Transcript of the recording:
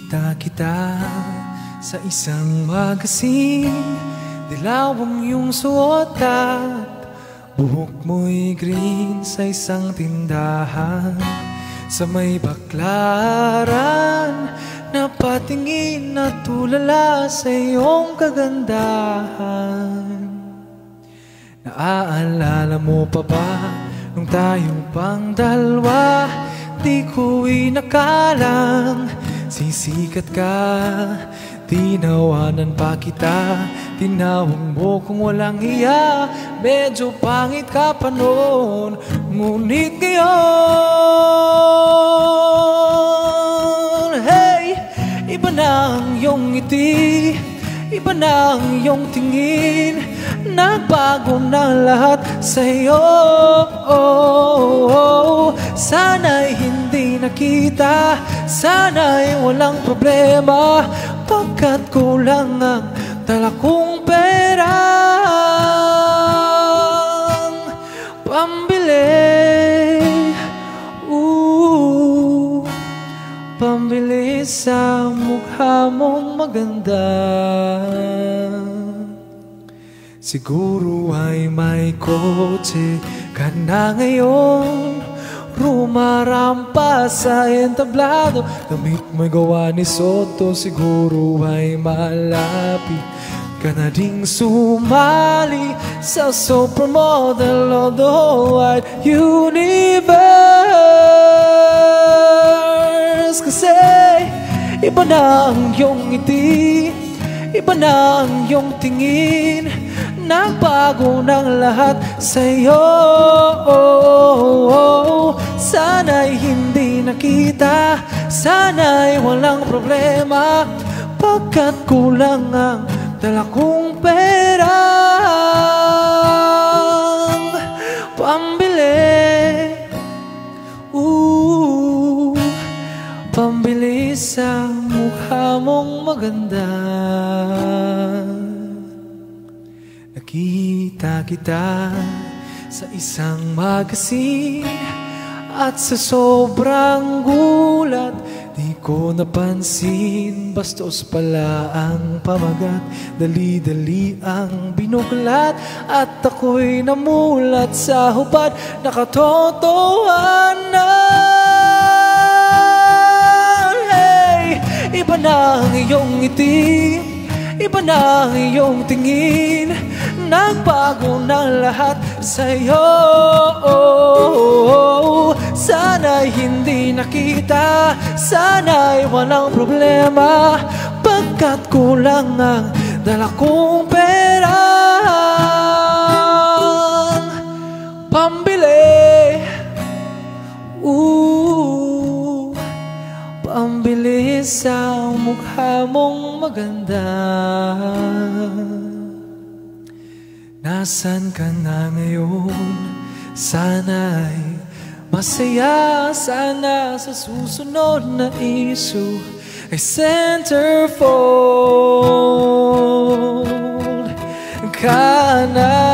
Nakita kita sa isang magazine, dilaw ang iyong suot at buhok mo'y green sa isang tindahan. Sa may baklaran, napatingin na tulala sa iyong kagandahan. Naaalala mo pa ba nung tayo pang dalawa? Di ko inakalang sisikat ka. Tinawanan pa kita, tinawag mo kung walang hiya. Medyo pangit ka pa noon, ngunit ngayon, hey, iba na ang iyong ngiti, iba na ang iyong tingin. Nagbago na lahat sa'yo. Sana'y hindi nakita, sana'y walang problema, pagkat kulang ang dala kong perang pambili, pambili sa mukha mong maganda. Siguro ay may kotse ka na ngayon, rumarampa sa entablado, damit mo'y gawa ni Soto. Siguro ay malapit ka na ding sumali sa supermodel of the wide universe. Kasi iba na ang iyong ngiti, iba na ang iyong tingin. Nagbago ng lahat sa'yo. Sana'y hindi nakita, sana'y walang problema, pagkat kulang ang dala kong perang pambili, pambili sa mukha mong maganda. Nakita kita sa isang magazine, at sa sobrang gulat di ko napansin, bastos pala ang pamagat, dali-dali ang binuklat, at ako'y namulat sa hubad na katotohanan. Hey, iba na ang iyong ngiti, iba na ang iyong tingin. Nagbago ng lahat sa'yo. Sana'y hindi nakita, sana'y walang problema, pagkat kulang ang dala kong perang pambili, pambili sa mukha mong maganda. Nasaan ka na ngayon? Sana'y masaya, sana sa susunod na issue ay centerfold ka na.